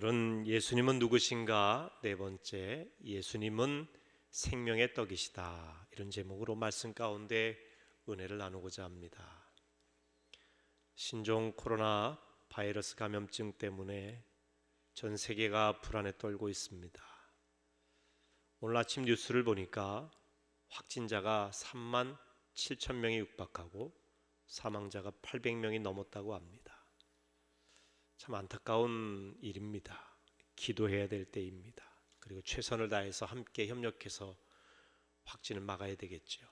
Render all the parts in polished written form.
오늘은 예수님은 누구신가? 네 번째, 예수님은 생명의 떡이시다. 이런 제목으로 말씀 가운데 은혜를 나누고자 합니다. 신종 코로나 바이러스 감염증 때문에 전 세계가 불안에 떨고 있습니다. 오늘 아침 뉴스를 보니까 확진자가 3만 7천 명이 육박하고 사망자가 800명이 넘었다고 합니다. 참 안타까운 일입니다. 기도해야 될 때입니다. 그리고 최선을 다해서 함께 협력해서 확진을 막아야 되겠죠.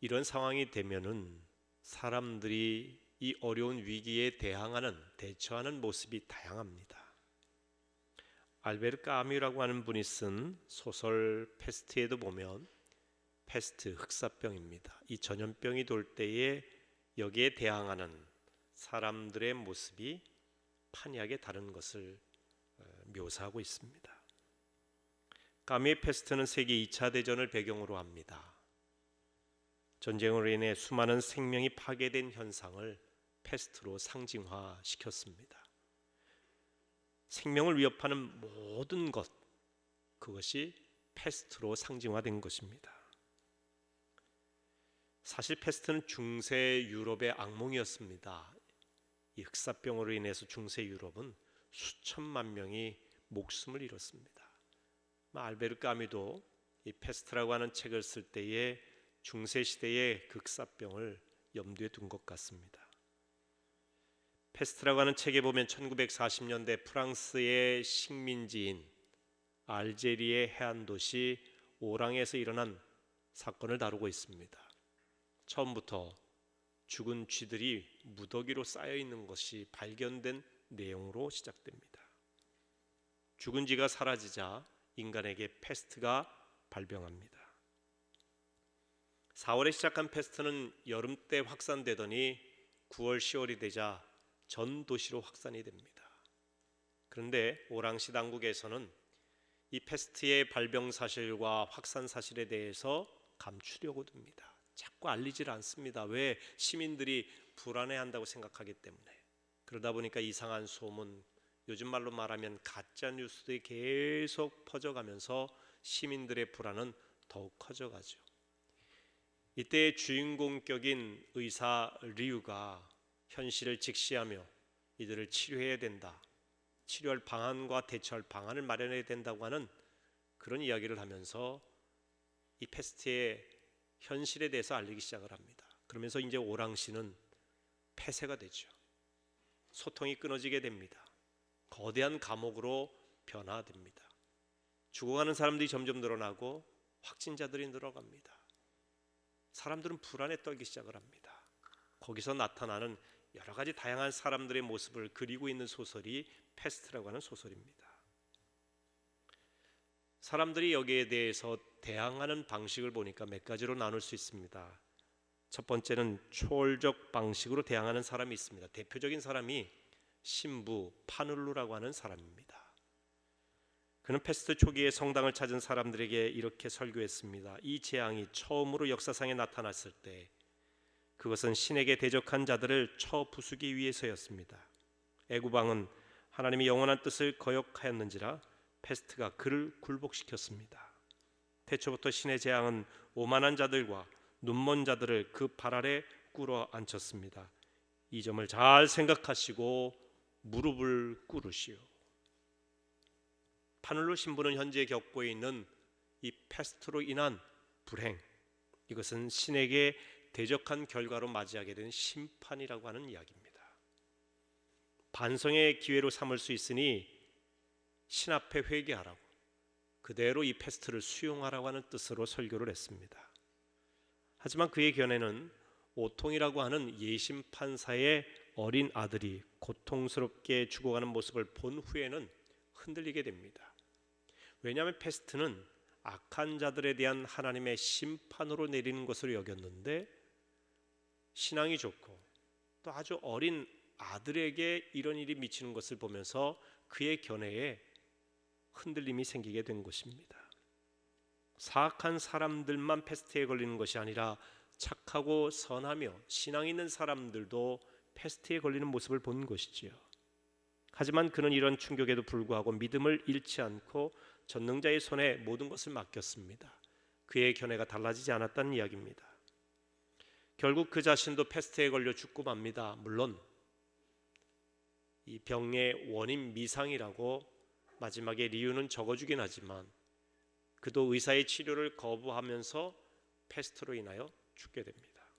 이런 상황이 되면은 사람들이 이 어려운 위기에 대처하는 모습이 다양합니다. 알베르 까뮤라고 하는 분이 쓴 소설 페스트에도 보면 페스트, 흑사병입니다. 이 전염병이 돌 때에 여기에 대항하는 사람들의 모습이 판이하게 다른 것을 묘사하고 있습니다. 까뮤의 페스트는 세계 2차 대전을 배경으로 합니다. 전쟁으로 인해 수많은 생명이 파괴된 현상을 페스트로 상징화시켰습니다. 생명을 위협하는 모든 것, 그것이 페스트로 상징화된 것입니다. 사실 페스트는 중세 유럽의 악몽이었습니다. 이 흑사병으로 인해서 중세 유럽은 수천만 명이 목숨을 잃었습니다. 알베르 까뮤도 이 페스트라고 하는 책을 쓸 때에 중세 시대의 흑사병을 염두에 둔 것 같습니다. 페스트라고 하는 책에 보면 1940년대 프랑스의 식민지인 알제리의 해안 도시 오랑에서 일어난 사건을 다루고 있습니다. 처음부터 죽은 쥐들이 무더기로 쌓여 있는 것이 발견된 내용으로 시작됩니다. 죽은 쥐가 사라지자 인간에게 페스트가 발병합니다. 4월에 시작한 페스트는 여름 때 확산되더니 9월, 10월이 되자 전 도시로 확산이 됩니다. 그런데 오랑시 당국에서는 이 페스트의 발병 사실과 확산 사실에 대해서 감추려고 듭니다. 자꾸 알리질 않습니다. 왜? 시민들이 불안해한다고 생각하기 때문에. 그러다 보니까 이상한 소문, 요즘 말로 말하면 가짜 뉴스들이 계속 퍼져가면서 시민들의 불안은 더욱 커져가죠. 이때 주인공격인 의사 리우가 현실을 직시하며 이들을 치료해야 된다, 치료할 방안과 대처할 방안을 마련해야 된다고 하는 그런 이야기를 하면서 이 페스트의 현실에 대해서 알리기 시작을 합니다. 그러면서 이제 오랑시는 폐쇄가 되죠. 소통이 끊어지게 됩니다. 거대한 감옥으로 변화됩니다. 죽어가는 사람들이 점점 늘어나고 확진자들이 늘어갑니다. 사람들은 불안에 떨기 시작을 합니다. 거기서 나타나는 여러 가지 다양한 사람들의 모습을 그리고 있는 소설이 페스트라고 하는 소설입니다. 사람들이 여기에 대해서 대항하는 방식을 보니까 몇 가지로 나눌 수 있습니다. 첫 번째는 초월적 방식으로 대항하는 사람이 있습니다. 대표적인 사람이 신부 파눌루라고 하는 사람입니다. 그는 페스트 초기에 성당을 찾은 사람들에게 이렇게 설교했습니다. 이 재앙이 처음으로 역사상에 나타났을 때 그것은 신에게 대적한 자들을 쳐부수기 위해서였습니다. 애구방은 하나님의 영원한 뜻을 거역하였는지라 페스트가 그를 굴복시켰습니다. 태초부터 신의 재앙은 오만한 자들과 눈먼 자들을 그 발 아래 꿇어 앉혔습니다. 이 점을 잘 생각하시고 무릎을 꿇으시오. 파눌루 신부는 현재 겪고 있는 이 페스트로 인한 불행, 이것은 신에게 대적한 결과로 맞이하게 된 심판이라고 하는 이야기입니다. 반성의 기회로 삼을 수 있으니 신 앞에 회개하라고, 그대로 이 페스트를 수용하라고 하는 뜻으로 설교를 했습니다. 하지만 그의 견해는 오통이라고 하는 예심 판사의 어린 아들이 고통스럽게 죽어가는 모습을 본 후에는 흔들리게 됩니다. 왜냐하면 페스트는 악한 자들에 대한 하나님의 심판으로 내리는 것으로 여겼는데 신앙이 좋고 또 아주 어린 아들에게 이런 일이 미치는 것을 보면서 그의 견해에 흔들림이 생기게 된 것입니다. 사악한 사람들만 페스트에 걸리는 것이 아니라 착하고 선하며 신앙 있는 사람들도 페스트에 걸리는 모습을 본 것이지요. 하지만 그는 이런 충격에도 불구하고 믿음을 잃지 않고 전능자의 손에 모든 것을 맡겼습니다. 그의 견해가 달라지지 않았다는 이야기입니다. 결국 그 자신도 패스트에 걸려 죽고 맙니다. 물론 이 병의 원인 미상이라고 마지막에 리유는 적어주긴 하지만 그도 의사의 치료를 거부하면서 패스트로 인하여 죽게 됩니다.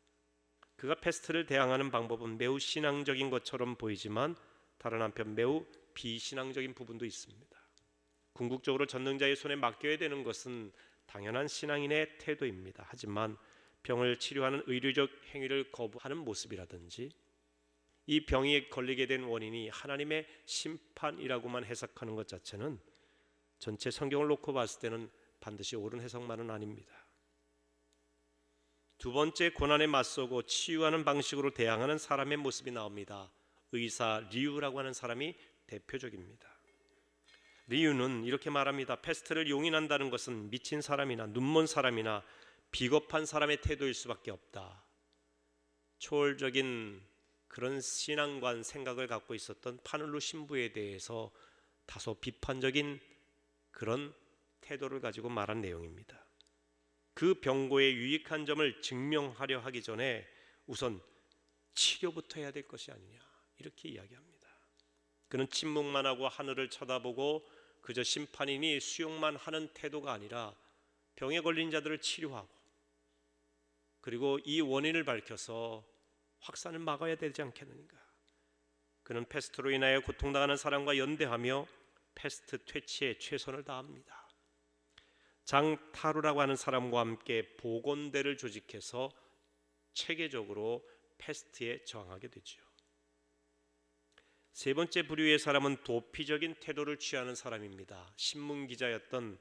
그가 패스트를 대항하는 방법은 매우 신앙적인 것처럼 보이지만 다른 한편 매우 비신앙적인 부분도 있습니다. 궁극적으로 전능자의 손에 맡겨야 되는 것은 당연한 신앙인의 태도입니다. 하지만 병을 치료하는 의료적 행위를 거부하는 모습이라든지 이 병이 걸리게 된 원인이 하나님의 심판이라고만 해석하는 것 자체는 전체 성경을 놓고 봤을 때는 반드시 옳은 해석만은 아닙니다. 두 번째, 고난에 맞서고 치유하는 방식으로 대항하는 사람의 모습이 나옵니다. 의사 리유라고 하는 사람이 대표적입니다. 리유는 이렇게 말합니다. 패스트를 용인한다는 것은 미친 사람이나 눈먼 사람이나 비겁한 사람의 태도일 수밖에 없다. 초월적인 그런 신앙관 생각을 갖고 있었던 파눌루 신부에 대해서 다소 비판적인 그런 태도를 가지고 말한 내용입니다. 그 병고의 유익한 점을 증명하려 하기 전에 우선 치료부터 해야 될 것이 아니냐, 이렇게 이야기합니다. 그는 침묵만 하고 하늘을 쳐다보고 그저 심판이니 수용만 하는 태도가 아니라 병에 걸린 자들을 치료하고 그리고 이 원인을 밝혀서 확산을 막아야 되지 않겠는가. 그는 패스트로 인하여 고통당하는 사람과 연대하며 패스트 퇴치에 최선을 다합니다. 장타루라고 하는 사람과 함께 보건대를 조직해서 체계적으로 패스트에 저항하게 되죠. 세 번째 부류의 사람은 도피적인 태도를 취하는 사람입니다. 신문기자였던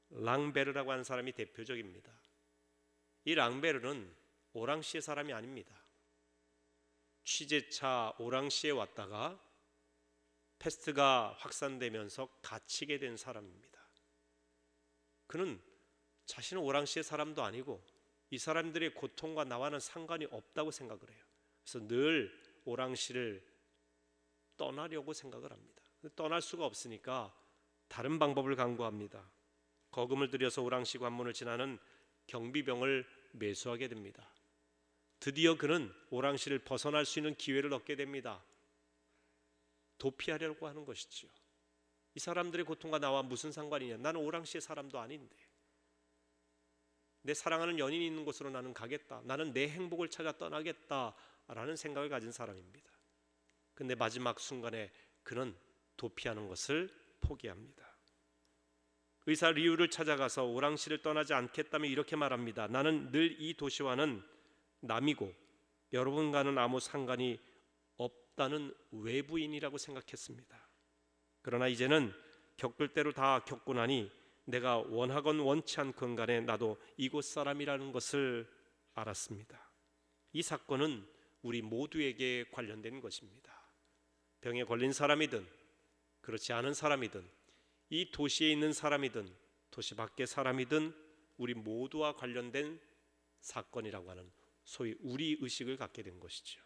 랑베르라고 하는 사람이 대표적입니다. 이 랑베르는 오랑시의 사람이 아닙니다. 취재차 오랑시에 왔다가 패스트가 확산되면서 갇히게 된 사람입니다. 그는 자신은 오랑시의 사람도 아니고 이 사람들의 고통과 나와는 상관이 없다고 생각을 해요. 그래서 늘 오랑시를 떠나려고 생각을 합니다. 떠날 수가 없으니까 다른 방법을 강구합니다. 거금을 들여서 오랑시 관문을 지나는 경비병을 매수하게 됩니다. 드디어 그는 오랑시를 벗어날 수 있는 기회를 얻게 됩니다. 도피하려고 하는 것이지요. 이 사람들의 고통과 나와 무슨 상관이냐? 나는 오랑시의 사람도 아닌데 내 사랑하는 연인이 있는 곳으로 나는 가겠다. 나는 내 행복을 찾아 떠나겠다라는 생각을 가진 사람입니다. 근데 마지막 순간에 그는 도피하는 것을 포기합니다. 의사 리우를 찾아가서 오랑시를 떠나지 않겠다며 이렇게 말합니다. 나는 늘 이 도시와는 남이고 여러분과는 아무 상관이 없다는 외부인이라고 생각했습니다. 그러나 이제는 겪을 대로 다 겪고 나니 내가 원하건 원치 않건 간에 나도 이곳 사람이라는 것을 알았습니다. 이 사건은 우리 모두에게 관련된 것입니다. 병에 걸린 사람이든 그렇지 않은 사람이든 이 도시에 있는 사람이든 도시 밖의 사람이든 우리 모두와 관련된 사건이라고 하는 소위 우리 의식을 갖게 된 것이죠.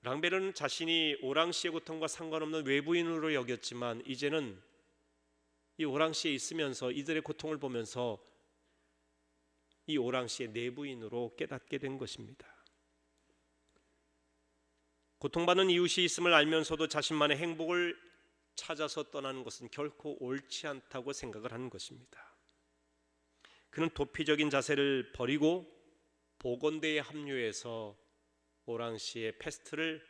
랑베르는 자신이 오랑시의 고통과 상관없는 외부인으로 여겼지만 이제는 이 오랑시에 있으면서 이들의 고통을 보면서 이 오랑시의 내부인으로 깨닫게 된 것입니다. 고통받는 이웃이 있음을 알면서도 자신만의 행복을 찾아서 떠나는 것은 결코 옳지 않다고 생각을 하는 것입니다. 그는 도피적인 자세를 버리고 보건대에 합류해서 오랑시의 패스트를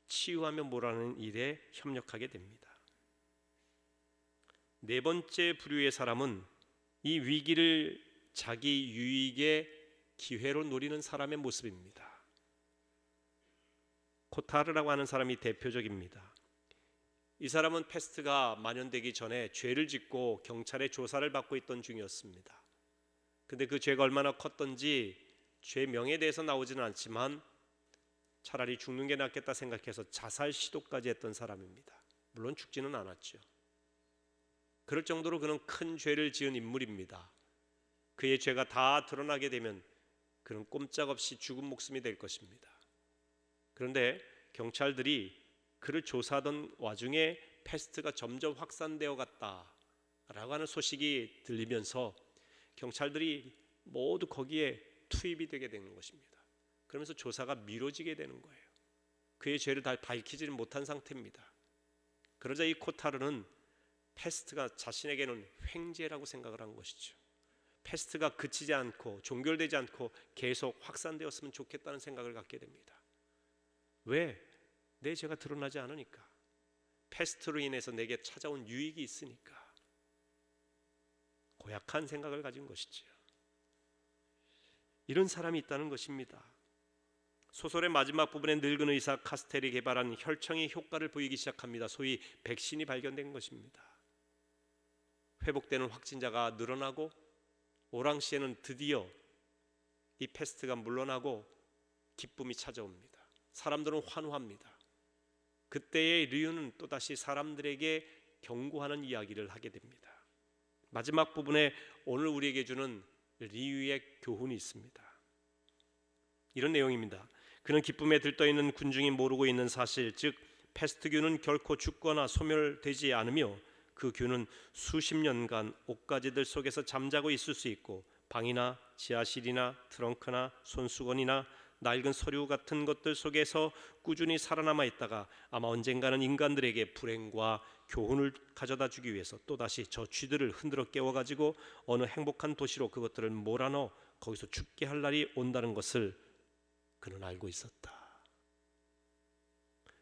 치유하며 몰아내는 일에 협력하게 됩니다. 네 번째 부류의 사람은 이 위기를 자기 유익의 기회로 노리는 사람의 모습입니다. 코타르라고 하는 사람이 대표적입니다. 이 사람은 패스트가 만연되기 전에 죄를 짓고 경찰의 조사를 받고 있던 중이었습니다. 근데 그 죄가 얼마나 컸던지 죄 명에 대해서 나오지는 않지만 차라리 죽는 게 낫겠다 생각해서 자살 시도까지 했던 사람입니다. 물론 죽지는 않았죠. 그럴 정도로 그는 큰 죄를 지은 인물입니다. 그의 죄가 다 드러나게 되면 그는 꼼짝없이 죽은 목숨이 될 것입니다. 그런데 경찰들이 그를 조사하던 와중에 패스트가 점점 확산되어 갔다라고 하는 소식이 들리면서 경찰들이 모두 거기에 투입이 되게 되는 것입니다. 그러면서 조사가 미뤄지게 되는 거예요. 그의 죄를 다 밝히지는 못한 상태입니다. 그러자 이 코타르는 패스트가 자신에게는 횡재라고 생각을 한 것이죠. 패스트가 그치지 않고 종결되지 않고 계속 확산되었으면 좋겠다는 생각을 갖게 됩니다. 왜? 내 죄가 드러나지 않으니까. 패스트로 인해서 내게 찾아온 유익이 있으니까. 고약한 생각을 가진 것이지요. 이런 사람이 있다는 것입니다. 소설의 마지막 부분에 늙은 의사 카스텔이 개발한 혈청이 효과를 보이기 시작합니다. 소위 백신이 발견된 것입니다. 회복되는 확진자가 늘어나고 오랑시에는 드디어 이 패스트가 물러나고 기쁨이 찾아옵니다. 사람들은 환호합니다. 그때의 류는 또다시 사람들에게 경고하는 이야기를 하게 됩니다. 마지막 부분에 오늘 우리에게 주는 리유의 교훈이 있습니다. 이런 내용입니다. 그는 기쁨에 들떠있는 군중이 모르고 있는 사실, 즉 패스트균은 결코 죽거나 소멸되지 않으며 그 균은 수십 년간 옷가지들 속에서 잠자고 있을 수 있고 방이나 지하실이나 트렁크나 손수건이나 낡은 서류 같은 것들 속에서 꾸준히 살아남아 있다가 아마 언젠가는 인간들에게 불행과 교훈을 가져다 주기 위해서 또다시 저 쥐들을 흔들어 깨워가지고 어느 행복한 도시로 그것들을 몰아넣어 거기서 죽게 할 날이 온다는 것을 그는 알고 있었다.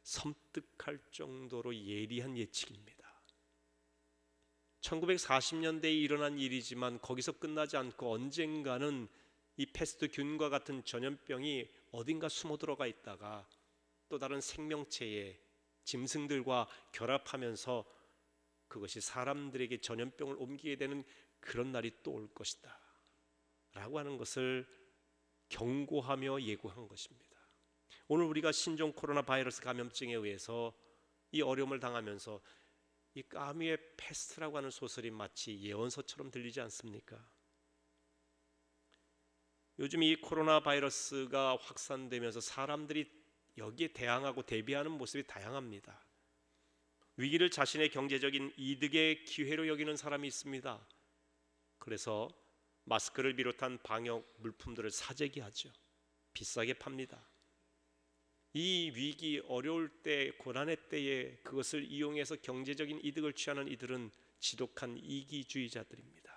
섬뜩할 정도로 예리한 예측입니다. 1940년대에 일어난 일이지만 거기서 끝나지 않고 언젠가는 이 패스트균과 같은 전염병이 어딘가 숨어 들어가 있다가 또 다른 생명체의 짐승들과 결합하면서 그것이 사람들에게 전염병을 옮기게 되는 그런 날이 또 올 것이다 라고 하는 것을 경고하며 예고한 것입니다. 오늘 우리가 신종 코로나 바이러스 감염증에 의해서 이 어려움을 당하면서 이 까미의 패스트라고 하는 소설이 마치 예언서처럼 들리지 않습니까? 요즘 이 코로나 바이러스가 확산되면서 사람들이 여기에 대항하고 대비하는 모습이 다양합니다. 위기를 자신의 경제적인 이득의 기회로 여기는 사람이 있습니다. 그래서 마스크를 비롯한 방역 물품들을 사재기하죠. 비싸게 팝니다. 이 위기, 어려울 때, 고난의 때에 그것을 이용해서 경제적인 이득을 취하는 이들은 지독한 이기주의자들입니다.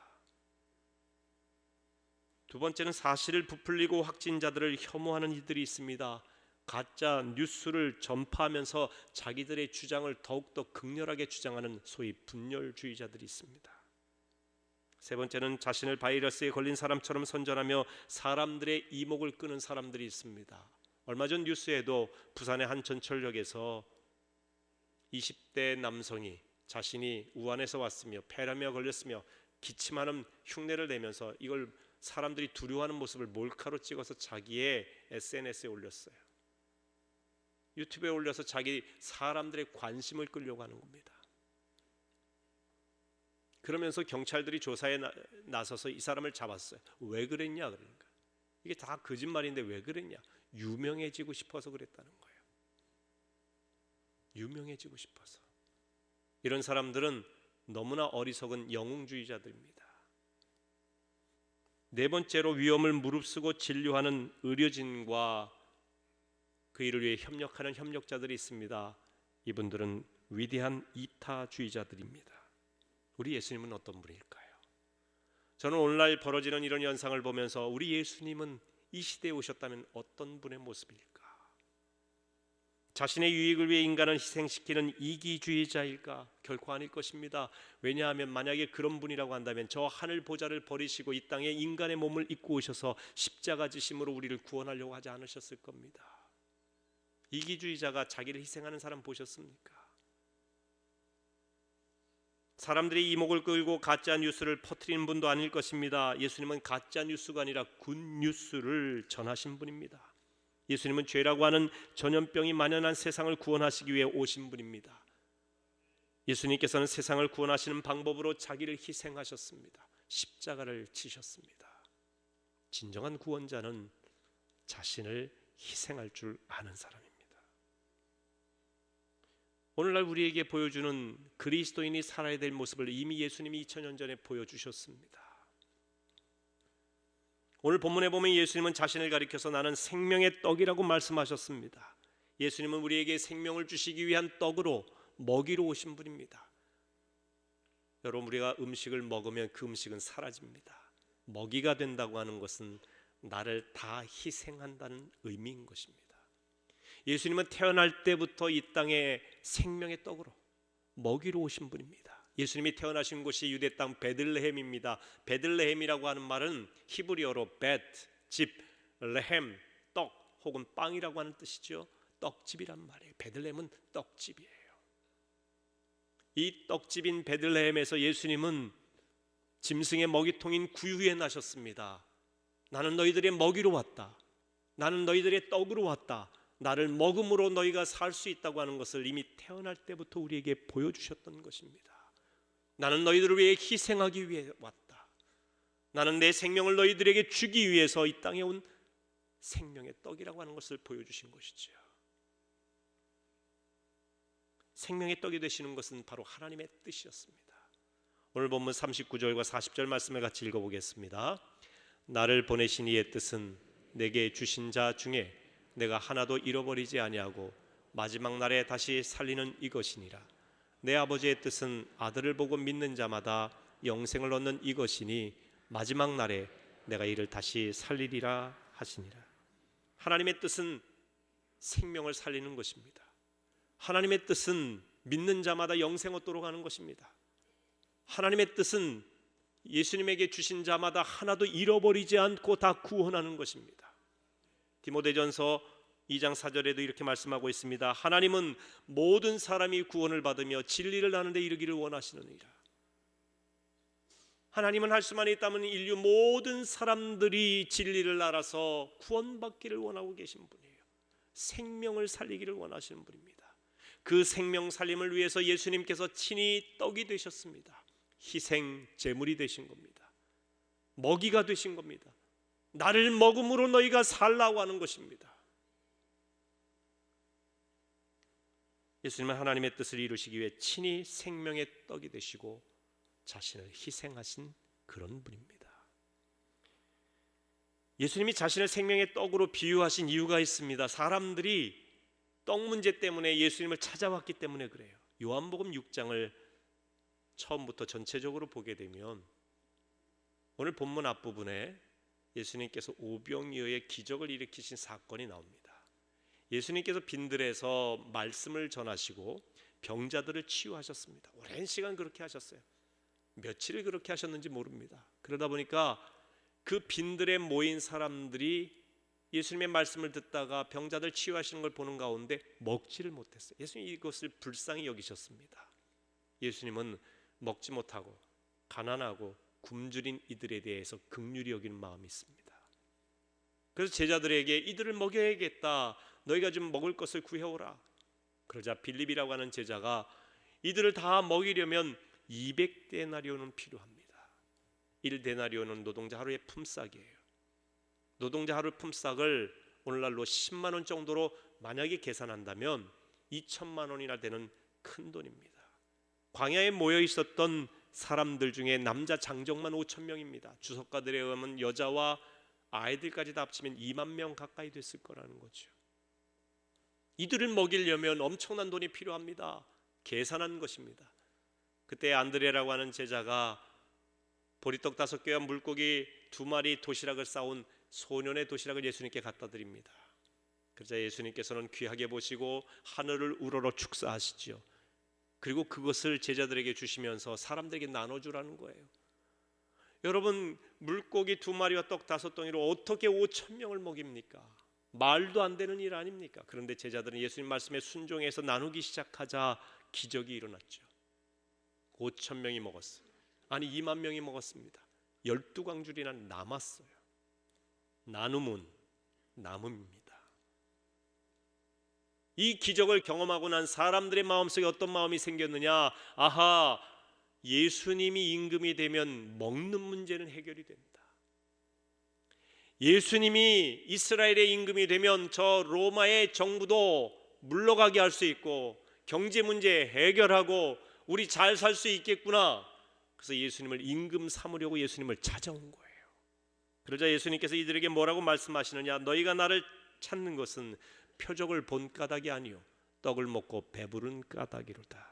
두 번째는 사실을 부풀리고 확진자들을 혐오하는 이들이 있습니다. 가짜 뉴스를 전파하면서 자기들의 주장을 더욱더 극렬하게 주장하는 소위 분열주의자들이 있습니다. 세 번째는 자신을 바이러스에 걸린 사람처럼 선전하며 사람들의 이목을 끄는 사람들이 있습니다. 얼마 전 뉴스에도 부산의 한 전철역에서 20대 남성이 자신이 우한에서 왔으며 폐렴에 걸렸으며 기침하는 흉내를 내면서 이걸 사람들이 두려워하는 모습을 몰카로 찍어서 자기의 SNS에 올렸어요. 유튜브에 올려서 자기 사람들의 관심을 끌려고 하는 겁니다. 그러면서 경찰들이 조사에 나서서 이 사람을 잡았어요. 왜 그랬냐 그러니까. 이게 다 거짓말인데 왜 그랬냐. 유명해지고 싶어서 그랬다는 거예요. 유명해지고 싶어서. 이런 사람들은 너무나 어리석은 영웅주의자들입니다. 네 번째로 위험을 무릅쓰고 진료하는 의료진과 그 일을 위해 협력하는 협력자들이 있습니다. 이분들은 위대한 이타주의자들입니다. 우리 예수님은 어떤 분일까요? 저는 오늘날 벌어지는 이런 현상을 보면서 우리 예수님은 이 시대에 오셨다면 어떤 분의 모습일까? 자신의 유익을 위해 인간을 희생시키는 이기주의자일까? 결코 아닐 것입니다. 왜냐하면 만약에 그런 분이라고 한다면 저 하늘 보좌를 버리시고 이 땅에 인간의 몸을 입고 오셔서 십자가 지심으로 우리를 구원하려고 하지 않으셨을 겁니다. 이기주의자가 자기를 희생하는 사람 보셨습니까? 사람들이 이목을 끌고 가짜 뉴스를 퍼뜨리는 분도 아닐 것입니다. 예수님은 가짜 뉴스가 아니라 굿뉴스를 전하신 분입니다. 예수님은 죄라고 하는 전염병이 만연한 세상을 구원하시기 위해 오신 분입니다. 예수님께서는 세상을 구원하시는 방법으로 자기를 희생하셨습니다. 십자가를 지셨습니다. 진정한 구원자는 자신을 희생할 줄 아는 사람입니다. 오늘날 우리에게 보여주는 그리스도인이 살아야 될 모습을 이미 예수님이 2000년 전에 보여주셨습니다. 오늘 본문에 보면 예수님은 자신을 가리켜서 나는 생명의 떡이라고 말씀하셨습니다. 예수님은 우리에게 생명을 주시기 위한 떡으로 먹이로 오신 분입니다. 여러분, 우리가 음식을 먹으면 그 음식은 사라집니다. 먹이가 된다고 하는 것은 나를 다 희생한다는 의미인 것입니다. 예수님은 태어날 때부터 이 땅에 생명의 떡으로 먹이로 오신 분입니다. 예수님이 태어나신 곳이 유대 땅 베들레헴입니다. 베들레헴이라고 하는 말은 히브리어로 벳, 집, 레헴, 떡 혹은 빵이라고 하는 뜻이죠. 떡집이란 말이에요. 베들레헴은 떡집이에요. 이 떡집인 베들레헴에서 예수님은 짐승의 먹이통인 구유에 나셨습니다. 나는 너희들의 먹이로 왔다. 나는 너희들의 떡으로 왔다. 나를 먹음으로 너희가 살 수 있다고 하는 것을 이미 태어날 때부터 우리에게 보여주셨던 것입니다. 나는 너희들을 위해 희생하기 위해 왔다. 나는 내 생명을 너희들에게 주기 위해서 이 땅에 온 생명의 떡이라고 하는 것을 보여주신 것이죠. 생명의 떡이 되시는 것은 바로 하나님의 뜻이었습니다. 오늘 본문 39절과 40절 말씀을 같이 읽어보겠습니다. 나를 보내신 이의 뜻은 내게 주신 자 중에 내가 하나도 잃어버리지 아니하고 마지막 날에 다시 살리는 이것이니라. 내 아버지의 뜻은 아들을 보고 믿는 자마다 영생을 얻는 이것이니 마지막 날에 내가 이를 다시 살리리라 하시니라. 하나님의 뜻은 생명을 살리는 것입니다. 하나님의 뜻은 믿는 자마다 영생 얻도록 하는 것입니다. 하나님의 뜻은 예수님에게 주신 자마다 하나도 잃어버리지 않고 다 구원하는 것입니다. 디모데전서 2장 4절에도 이렇게 말씀하고 있습니다. 하나님은 모든 사람이 구원을 받으며 진리를 아는 데 이르기를 원하시느니라. 하나님은 할 수만 있다면 인류 모든 사람들이 진리를 알아서 구원받기를 원하고 계신 분이에요. 생명을 살리기를 원하시는 분입니다. 그 생명 살림을 위해서 예수님께서 친히 떡이 되셨습니다. 희생 제물이 되신 겁니다. 먹이가 되신 겁니다. 나를 먹음으로 너희가 살라고 하는 것입니다. 예수님은 하나님의 뜻을 이루시기 위해 친히 생명의 떡이 되시고 자신을 희생하신 그런 분입니다. 예수님이 자신을 생명의 떡으로 비유하신 이유가 있습니다. 사람들이 떡 문제 때문에 예수님을 찾아왔기 때문에 그래요. 요한복음 6장을 처음부터 전체적으로 보게 되면 오늘 본문 앞부분에 예수님께서 오병이어의 기적을 일으키신 사건이 나옵니다. 예수님께서 빈들에서 말씀을 전하시고 병자들을 치유하셨습니다. 오랜 시간 그렇게 하셨어요. 며칠을 그렇게 하셨는지 모릅니다. 그러다 보니까 그 빈들에 모인 사람들이 예수님의 말씀을 듣다가 병자들 치유하시는 걸 보는 가운데 먹지를 못했어요. 예수님 이것을 불쌍히 여기셨습니다. 예수님은 먹지 못하고 가난하고 굶주린 이들에 대해서 긍휼히 여기는 마음이 있습니다. 그래서 제자들에게 이들을 먹여야겠다. 너희가 좀 먹을 것을 구해오라. 그러자 빌립이라고 하는 제자가 이들을 다 먹이려면 200데나리온은 필요합니다. 1데나리온은 노동자 하루의 품삯이에요. 노동자 하루 품삯을 오늘날로 10만 원 정도로 만약에 계산한다면 2천만 원이나 되는 큰 돈입니다. 광야에 모여 있었던 사람들 중에 남자 장정만 5천 명입니다. 주석가들에 의하면 여자와 아이들까지 다 합치면 2만 명 가까이 됐을 거라는 거죠. 이들을 먹이려면 엄청난 돈이 필요합니다. 계산한 것입니다. 그때 안드레라고 하는 제자가 보리떡 5개와 물고기 2마리 도시락을 싸온 소년의 도시락을 예수님께 갖다 드립니다. 그러자 예수님께서는 귀하게 보시고 하늘을 우러러 축사하시죠. 그리고 그것을 제자들에게 주시면서 사람들에게 나눠주라는 거예요. 여러분, 물고기 2마리와 떡 5덩이로 어떻게 5천 명을 먹입니까? 말도 안 되는 일 아닙니까? 그런데 제자들은 예수님 말씀에 순종해서 나누기 시작하자 기적이 일어났죠. 5천 명이 먹었어요. 아니 2만 명이 먹었습니다. 12광줄이나 남았어요. 나눔은 남음입니다. 이 기적을 경험하고 난 사람들의 마음속에 어떤 마음이 생겼느냐? 아하, 예수님이 임금이 되면 먹는 문제는 해결이 된다. 예수님이 이스라엘의 임금이 되면 저 로마의 정부도 물러가게 할 수 있고 경제 문제 해결하고 우리 잘 살 수 있겠구나. 그래서 예수님을 임금 삼으려고 예수님을 찾아온 거예요. 그러자 예수님께서 이들에게 뭐라고 말씀하시느냐? 너희가 나를 찾는 것은 표적을 본 까닭이 아니요 떡을 먹고 배부른 까닭이로다.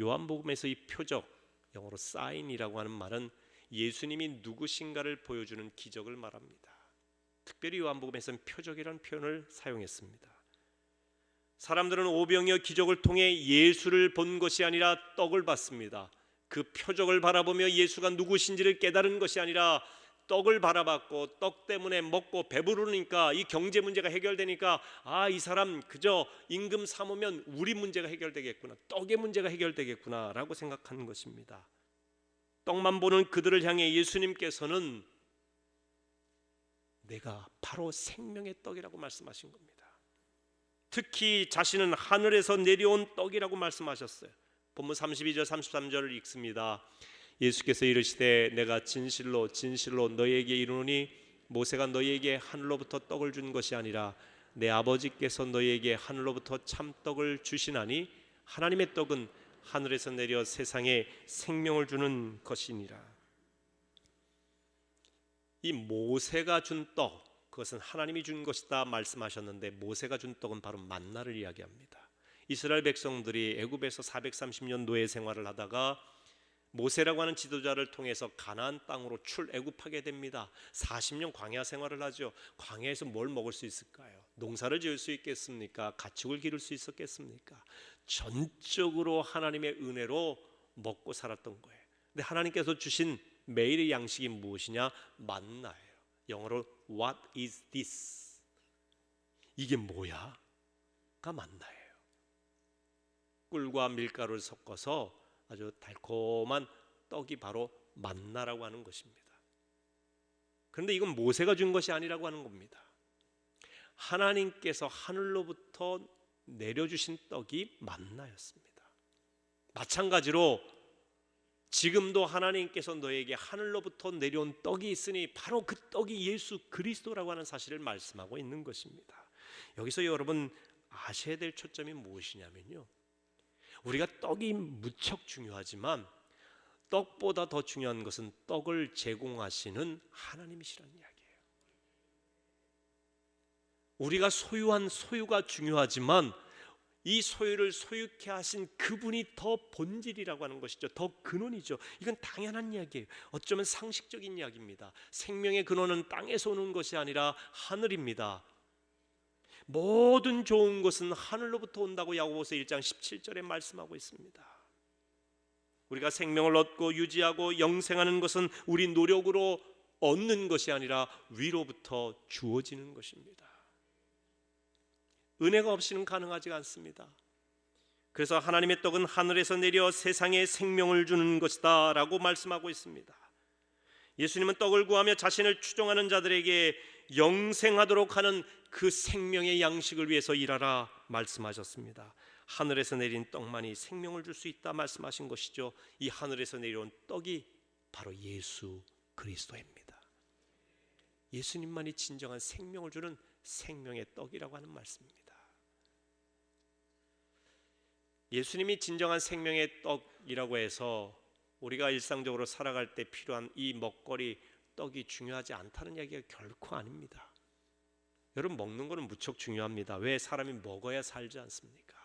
요한복음에서 이 표적, 영어로 사인이라고 하는 말은 예수님이 누구신가를 보여주는 기적을 말합니다. 특별히 요한복음에서는 표적이라는 표현을 사용했습니다. 사람들은 오병이어 기적을 통해 예수를 본 것이 아니라 떡을 봤습니다. 그 표적을 바라보며 예수가 누구신지를 깨달은 것이 아니라 떡을 바라봤고 떡 때문에 먹고 배부르니까 이 경제 문제가 해결되니까 이 사람 그저 임금 삼으면 우리 문제가 해결되겠구나, 떡의 문제가 해결되겠구나 라고 생각하는 것입니다. 떡만 보는 그들을 향해 예수님께서는 내가 바로 생명의 떡이라고 말씀하신 겁니다. 특히 자신은 하늘에서 내려온 떡이라고 말씀하셨어요. 본문 32절 33절을 읽습니다. 예수께서 이르시되 내가 진실로 진실로 너희에게 이르노니 모세가 너희에게 하늘로부터 떡을 준 것이 아니라 내 아버지께서 너희에게 하늘로부터 참떡을 주시나니 하나님의 떡은 하늘에서 내려 세상에 생명을 주는 것이니라. 이 모세가 준 떡, 그것은 하나님이 준 것이다 말씀하셨는데 모세가 준 떡은 바로 만나를 이야기합니다. 이스라엘 백성들이 애굽에서 430년 노예 생활을 하다가 모세라고 하는 지도자를 통해서 가나안 땅으로 출애굽하게 됩니다. 40년 광야 생활을 하죠. 광야에서 뭘 먹을 수 있을까요? 농사를 지을 수 있겠습니까? 가축을 기를 수 있었겠습니까? 전적으로 하나님의 은혜로 먹고 살았던 거예요. 근데 하나님께서 주신 매일의 양식이 무엇이냐? 만나예요. 영어로 What is this? 이게 뭐야? 가 만나예요. 꿀과 밀가루를 섞어서 아주 달콤한 떡이 바로 만나라고 하는 것입니다. 그런데 이건 모세가 준 것이 아니라고 하는 겁니다. 하나님께서 하늘로부터 내려주신 떡이 만나였습니다. 마찬가지로 지금도 하나님께서 너에게 하늘로부터 내려온 떡이 있으니 바로 그 떡이 예수 그리스도라고 하는 사실을 말씀하고 있는 것입니다. 여기서 여러분 아셔야 될 초점이 무엇이냐면요, 우리가 떡이 무척 중요하지만 떡보다 더 중요한 것은 떡을 제공하시는 하나님이시라는 이야기예요. 우리가 소유한 소유가 중요하지만 이 소유를 소유케 하신 그분이 더 본질이라고 하는 것이죠. 더 근원이죠. 이건 당연한 이야기예요. 어쩌면 상식적인 이야기입니다. 생명의 근원은 땅에서 오는 것이 아니라 하늘입니다. 모든 좋은 것은 하늘로부터 온다고 야고보서 1장 17절에 말씀하고 있습니다. 우리가 생명을 얻고 유지하고 영생하는 것은 우리 노력으로 얻는 것이 아니라 위로부터 주어지는 것입니다. 은혜가 없이는 가능하지 않습니다. 그래서 하나님의 떡은 하늘에서 내려 세상에 생명을 주는 것이다 라고 말씀하고 있습니다. 예수님은 떡을 구하며 자신을 추종하는 자들에게 영생하도록 하는 그 생명의 양식을 위해서 일하라 말씀하셨습니다. 하늘에서 내린 떡만이 생명을 줄 수 있다 말씀하신 것이죠. 이 하늘에서 내려온 떡이 바로 예수 그리스도입니다. 예수님만이 진정한 생명을 주는 생명의 떡이라고 하는 말씀입니다. 예수님이 진정한 생명의 떡이라고 해서 우리가 일상적으로 살아갈 때 필요한 이 먹거리 떡이 중요하지 않다는 이야기가 결코 아닙니다. 여러분, 먹는 거는 무척 중요합니다. 왜? 사람이 먹어야 살지 않습니까?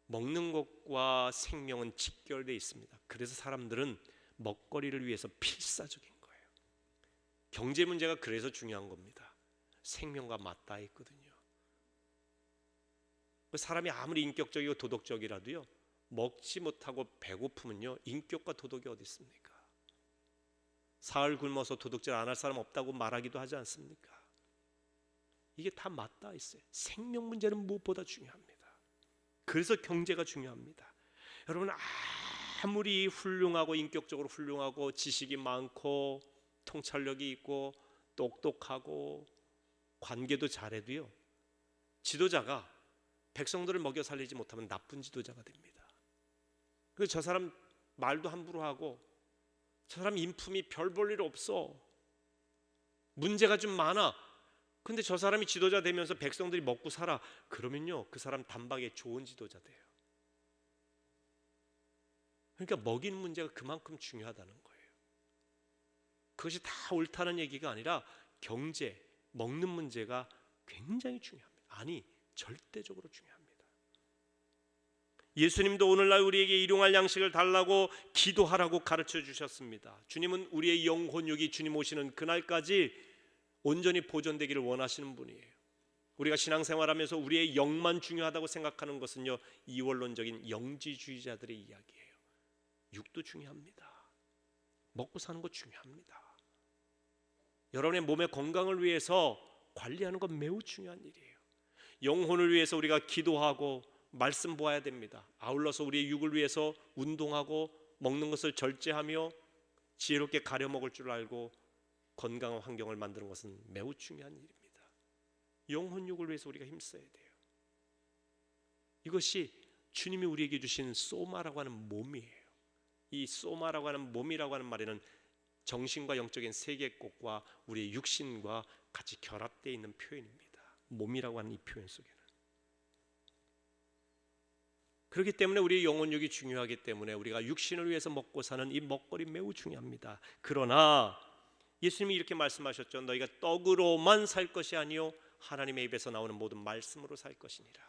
먹는 것과 생명은 직결되어 있습니다. 그래서 사람들은 먹거리를 위해서 필사적인 거예요. 경제 문제가 그래서 중요한 겁니다. 생명과 맞닿아 있거든요. 사람이 아무리 인격적이고 도덕적이라도요, 먹지 못하고 배고프면요, 인격과 도덕이 어디 있습니까? 사흘 굶어서 도둑질 안 할 사람 없다고 말하기도 하지 않습니까? 이게 다 맞닿아 있어요. 생명 문제는 무엇보다 중요합니다. 그래서 경제가 중요합니다. 여러분, 아무리 훌륭하고 인격적으로 훌륭하고 지식이 많고 통찰력이 있고 똑똑하고 관계도 잘해도요, 지도자가 백성들을 먹여 살리지 못하면 나쁜 지도자가 됩니다. 그래서 저 사람 말도 함부로 하고 저 사람 인품이 별 볼 일 없어, 문제가 좀 많아, 근데 저 사람이 지도자 되면서 백성들이 먹고 살아. 그러면요, 그 사람 단박에 좋은 지도자 돼요. 그러니까 먹이는 문제가 그만큼 중요하다는 거예요. 그것이 다 옳다는 얘기가 아니라 경제, 먹는 문제가 굉장히 중요합니다. 아니, 절대적으로 중요합니다. 예수님도 오늘날 우리에게 일용할 양식을 달라고 기도하라고 가르쳐 주셨습니다. 주님은 우리의 영혼육이 주님 오시는 그날까지 온전히 보존되기를 원하시는 분이에요. 우리가 신앙생활하면서 우리의 영만 중요하다고 생각하는 것은요, 이원론적인 영지주의자들의 이야기예요. 육도 중요합니다. 먹고 사는 것 중요합니다. 여러분의 몸의 건강을 위해서 관리하는 건 매우 중요한 일이에요. 영혼을 위해서 우리가 기도하고 말씀 보아야 됩니다. 아울러서 우리의 육을 위해서 운동하고 먹는 것을 절제하며 지혜롭게 가려 먹을 줄 알고 건강한 환경을 만드는 것은 매우 중요한 일입니다. 영혼 육을 위해서 우리가 힘써야 돼요. 이것이 주님이 우리에게 주신 소마라고 하는 몸이에요. 이 소마라고 하는 몸이라고 하는 말에는 정신과 영적인 세계꽃과 우리의 육신과 같이 결합되어 있는 표현입니다. 몸이라고 하는 이 표현 속에는. 그렇기 때문에 우리의 영혼육이 중요하기 때문에 우리가 육신을 위해서 먹고 사는 이 먹거리 매우 중요합니다. 그러나 예수님이 이렇게 말씀하셨죠. 너희가 떡으로만 살 것이 아니요 하나님의 입에서 나오는 모든 말씀으로 살 것이니라.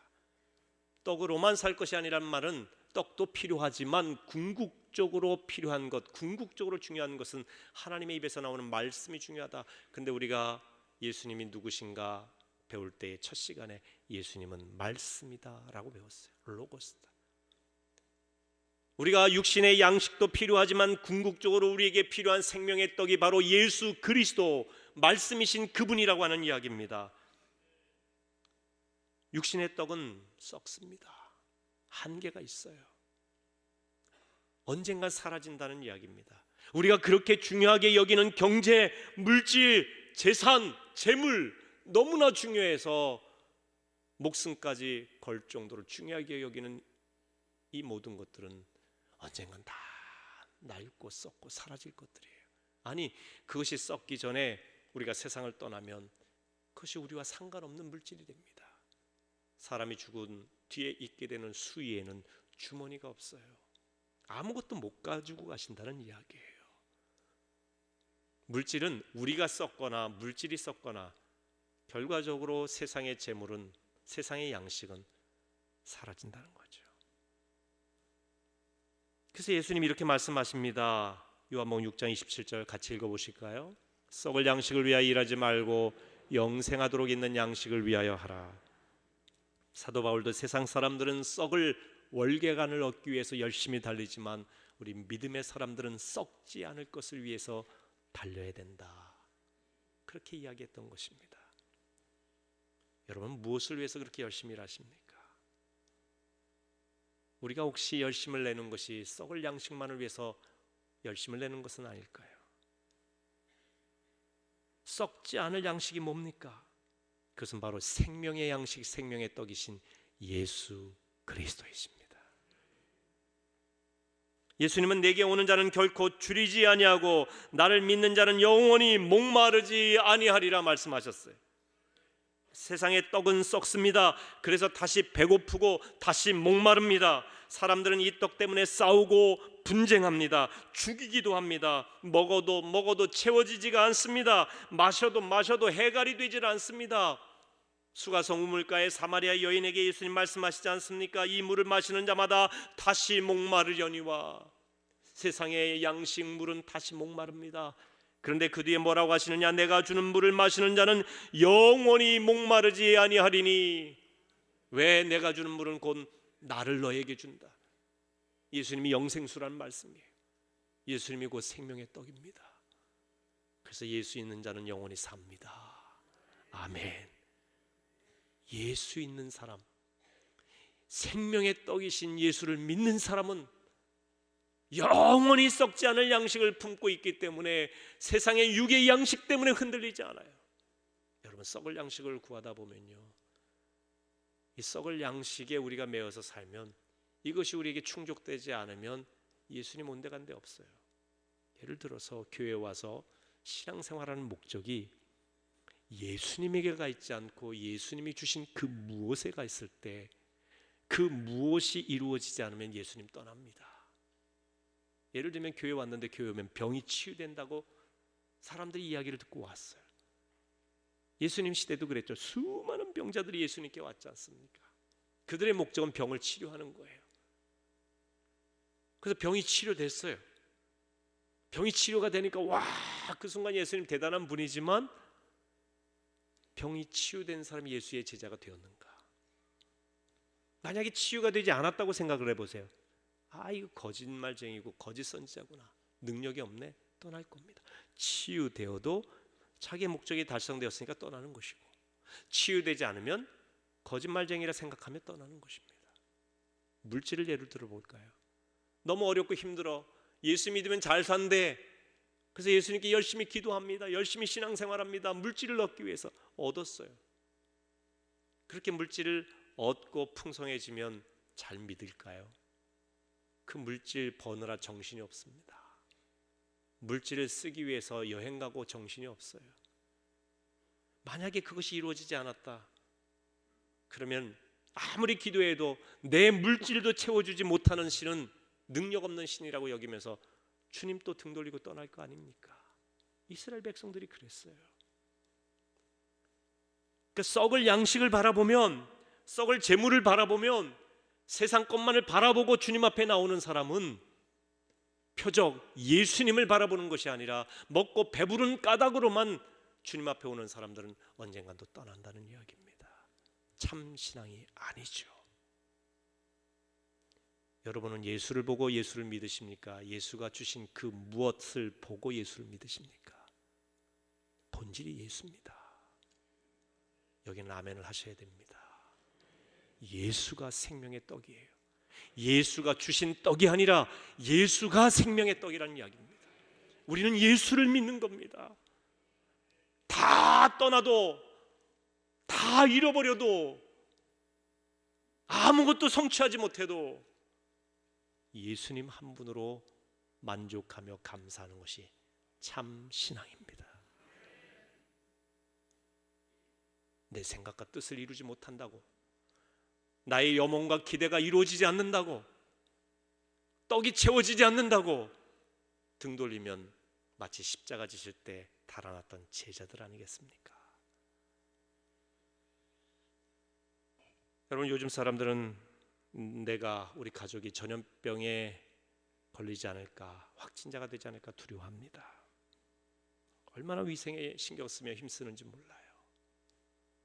떡으로만 살 것이 아니란 말은 떡도 필요하지만 궁극적으로 필요한 것, 궁극적으로 중요한 것은 하나님의 입에서 나오는 말씀이 중요하다. 근데 우리가 예수님이 누구신가 배울 때의 첫 시간에 예수님은 말씀이다라고 배웠어요. 로고스다. 우리가 육신의 양식도 필요하지만 궁극적으로 우리에게 필요한 생명의 떡이 바로 예수 그리스도 말씀이신 그분이라고 하는 이야기입니다. 육신의 떡은 썩습니다. 한계가 있어요. 언젠간 사라진다는 이야기입니다. 우리가 그렇게 중요하게 여기는 경제, 물질, 재산, 재물 너무나 중요해서 목숨까지 걸 정도로 중요하게 여기는 이 모든 것들은 언젠간 다 낡고 썩고 사라질 것들이에요. 아니, 그것이 썩기 전에 우리가 세상을 떠나면 그것이 우리와 상관없는 물질이 됩니다. 사람이 죽은 뒤에 있게 되는 수위에는 주머니가 없어요. 아무것도 못 가지고 가신다는 이야기예요. 물질은 우리가 썩거나 물질이 썩거나 결과적으로 세상의 재물은, 세상의 양식은 사라진다는 거죠. 그래서 예수님이 이렇게 말씀하십니다. 요한복음 6장 27절 같이 읽어보실까요? 썩을 양식을 위하여 일하지 말고 영생하도록 있는 양식을 위하여 하라. 사도 바울도 세상 사람들은 썩을 월계관을 얻기 위해서 열심히 달리지만 우리 믿음의 사람들은 썩지 않을 것을 위해서 달려야 된다. 그렇게 이야기했던 것입니다. 여러분, 무엇을 위해서 그렇게 열심히 일하십니까? 우리가 혹시 열심을 내는 것이 썩을 양식만을 위해서 열심을 내는 것은 아닐까요? 썩지 않을 양식이 뭡니까? 그것은 바로 생명의 양식, 생명의 떡이신 예수 그리스도이십니다. 예수님은 내게 오는 자는 결코 줄이지 아니하고 나를 믿는 자는 영원히 목마르지 아니하리라 말씀하셨어요. 세상의 떡은 썩습니다. 그래서 다시 배고프고 다시 목마릅니다. 사람들은 이 떡 때문에 싸우고 분쟁합니다. 죽이기도 합니다. 먹어도 채워지지가 않습니다. 마셔도 해갈이 되질 않습니다. 수가성 우물가의 사마리아 여인에게 예수님 말씀하시지 않습니까? 이 물을 마시는 자마다 다시 목마르려니와. 세상의 양식 물은 다시 목마릅니다. 그런데 그 뒤에 뭐라고 하시느냐? 내가 주는 물을 마시는 자는 영원히 목마르지 아니하리니. 왜? 내가 주는 물은 곧 나를 너에게 준다. 예수님이 영생수라는 말씀이에요. 예수님이 곧 생명의 떡입니다. 그래서 예수 있는 자는 영원히 삽니다. 아멘. 예수 있는 사람, 생명의 떡이신 예수를 믿는 사람은 영원히 썩지 않을 양식을 품고 있기 때문에 세상의 육의 양식 때문에 흔들리지 않아요. 여러분, 썩을 양식을 구하다 보면요, 이 썩을 양식에 우리가 매어서 살면, 이것이 우리에게 충족되지 않으면 예수님 온데간데 없어요. 예를 들어서 교회에 와서 신앙생활하는 목적이 예수님에게 가 있지 않고 예수님이 주신 그 무엇에 가 있을 때 그 무엇이 이루어지지 않으면 예수님 떠납니다. 예를 들면 교회 왔는데 교회 오면 병이 치유된다고 사람들이 이야기를 듣고 왔어요. 예수님 시대도 그랬죠. 수많은 병자들이 예수님께 왔지 않습니까? 그들의 목적은 병을 치료하는 거예요. 그래서 병이 치료됐어요. 병이 치료가 되니까 와, 그 순간 예수님 대단한 분이지만 병이 치유된 사람이 예수의 제자가 되었는가? 만약에 치유가 되지 않았다고 생각을 해보세요. 아, 이거 거짓말쟁이고 거짓 선지자구나, 능력이 없네, 떠날 겁니다. 치유되어도 자기의 목적이 달성되었으니까 떠나는 것이고, 치유되지 않으면 거짓말쟁이라 생각하며 떠나는 것입니다. 물질을 예를 들어볼까요? 너무 어렵고 힘들어, 예수 믿으면 잘 산대. 그래서 예수님께 열심히 기도합니다. 열심히 신앙생활합니다. 물질을 얻기 위해서 얻었어요. 그렇게 물질을 얻고 풍성해지면 잘 믿을까요? 그 물질 버느라 정신이 없습니다. 물질을 쓰기 위해서 여행 가고 정신이 없어요. 만약에 그것이 이루어지지 않았다 그러면 아무리 기도해도 내 물질도 채워주지 못하는 신은 능력 없는 신이라고 여기면서 주님 또 등 돌리고 떠날 거 아닙니까? 이스라엘 백성들이 그랬어요. 그 썩을 양식을 바라보면, 썩을 재물을 바라보면, 세상 것만을 바라보고 주님 앞에 나오는 사람은 표적 예수님을 바라보는 것이 아니라 먹고 배부른 까닭으로만 주님 앞에 오는 사람들은 언젠간 또 떠난다는 이야기입니다. 참 신앙이 아니죠. 여러분은 예수를 보고 예수를 믿으십니까? 예수가 주신 그 무엇을 보고 예수를 믿으십니까? 본질이 예수입니다. 여기는 아멘을 하셔야 됩니다. 예수가 생명의 떡이에요. 예수가 주신 떡이 아니라 예수가 생명의 떡이라는 이야기입니다. 우리는 예수를 믿는 겁니다. 다 떠나도, 다 잃어버려도, 아무것도 성취하지 못해도 예수님 한 분으로 만족하며 감사하는 것이 참 신앙입니다. 내 생각과 뜻을 이루지 못한다고, 나의 염원과 기대가 이루어지지 않는다고, 떡이 채워지지 않는다고 등 돌리면 마치 십자가 지실 때 달아났던 제자들 아니겠습니까? 여러분, 요즘 사람들은 내가, 우리 가족이 전염병에 걸리지 않을까, 확진자가 되지 않을까 두려워합니다. 얼마나 위생에 신경 쓰며 힘쓰는지 몰라요.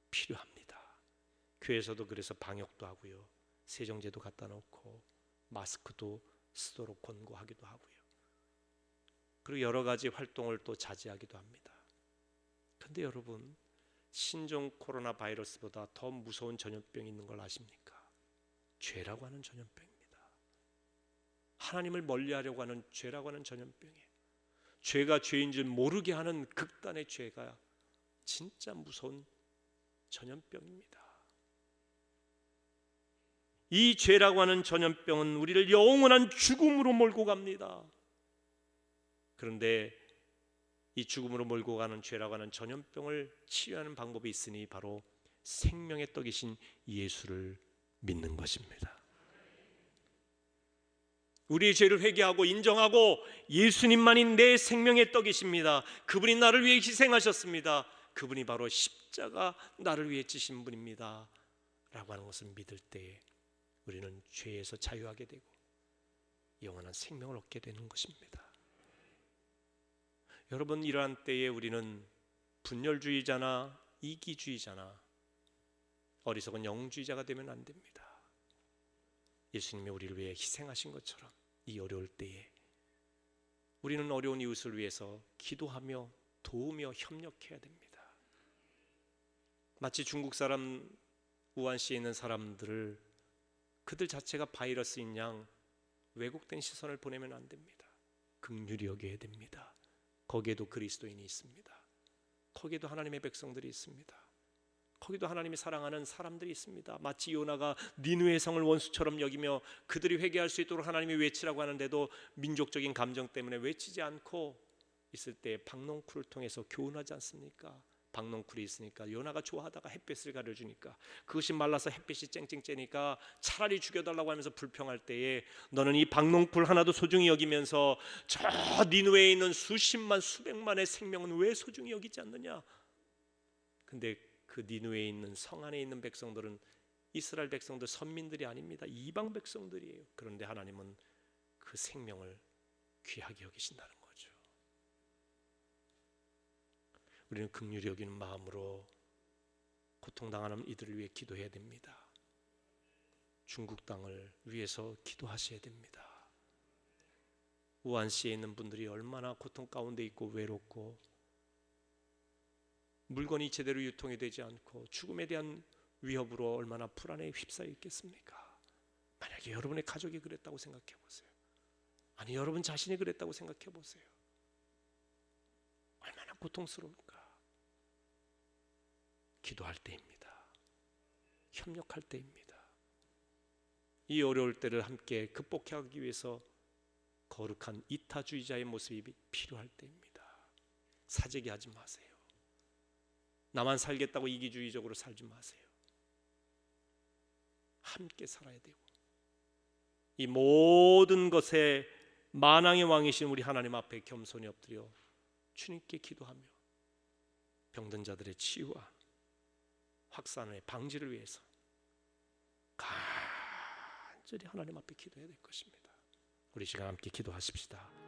필요합니다. 교회에서도 그래서 방역도 하고요, 세정제도 갖다 놓고 마스크도 쓰도록 권고하기도 하고요, 그리고 여러 가지 활동을 또 자제하기도 합니다. 그런데 여러분, 신종 코로나 바이러스보다 더 무서운 전염병이 있는 걸 아십니까? 죄라고 하는 전염병입니다. 하나님을 멀리하려고 하는 죄라고 하는 전염병이에요. 죄가 죄인 줄 모르게 하는 극단의 죄가 진짜 무서운 전염병입니다. 이 죄라고 하는 전염병은 우리를 영원한 죽음으로 몰고 갑니다. 그런데 이 죽음으로 몰고 가는 죄라고 하는 전염병을 치유하는 방법이 있으니 바로 생명의 떡이신 예수를 믿는 것입니다. 우리의 죄를 회개하고 인정하고 예수님만이 내 생명의 떡이십니다. 그분이 나를 위해 희생하셨습니다. 그분이 바로 십자가 나를 위해 지신 분입니다 라고 하는 것을 믿을 때에 우리는 죄에서 자유하게 되고 영원한 생명을 얻게 되는 것입니다. 여러분, 이러한 때에 우리는 분열주의자나 이기주의자나 어리석은 영주의자가 되면 안 됩니다. 예수님이 우리를 위해 희생하신 것처럼 이 어려울 때에 우리는 어려운 이웃을 위해서 기도하며 도우며 협력해야 됩니다. 마치 중국 사람 우한시에 있는 사람들을 그들 자체가 바이러스인 양 왜곡된 시선을 보내면 안 됩니다. 긍휼히 여겨야 됩니다. 거기에도 그리스도인이 있습니다. 거기에도 하나님의 백성들이 있습니다. 거기도 하나님이 사랑하는 사람들이 있습니다. 마치 요나가 니느웨 성을 원수처럼 여기며 그들이 회개할 수 있도록 하나님이 외치라고 하는데도 민족적인 감정 때문에 외치지 않고 있을 때 박농쿨을 통해서 교훈하지 않습니까? 박넝쿨이 있으니까 요나가 좋아하다가 햇빛을 가려주니까 그것이 말라서 햇빛이 쨍쨍 쬐니까 차라리 죽여달라고 하면서 불평할 때에 너는 이 박넝쿨 하나도 소중히 여기면서 저 니느웨에 있는 수십만 수백만의 생명은 왜 소중히 여기지 않느냐. 근데 그 니느웨에 있는 성 안에 있는 백성들은 이스라엘 백성들, 선민들이 아닙니다. 이방 백성들이에요. 그런데 하나님은 그 생명을 귀하게 여기신다는 거죠. 우리는 긍휼히 여기는 마음으로 고통당하는 이들을 위해 기도해야 됩니다. 중국 땅을 위해서 기도하셔야 됩니다. 우한시에 있는 분들이 얼마나 고통 가운데 있고 외롭고 물건이 제대로 유통이 되지 않고 죽음에 대한 위협으로 얼마나 불안에 휩싸여 있겠습니까? 만약에 여러분의 가족이 그랬다고 생각해 보세요. 아니 여러분 자신이 그랬다고 생각해 보세요. 얼마나 고통스러울까? 기도할 때입니다. 협력할 때입니다. 이 어려울 때를 함께 극복하기 위해서 거룩한 이타주의자의 모습이 필요할 때입니다. 사재기 하지 마세요. 나만 살겠다고 이기주의적으로 살지 마세요. 함께 살아야 되고 이 모든 것에 만왕의 왕이신 우리 하나님 앞에 겸손히 엎드려 주님께 기도하며 병든 자들의 치유와 확산의 방지를 위해서 간절히 하나님 앞에 기도해야 될 것입니다. 우리 시간 함께 기도하십시다.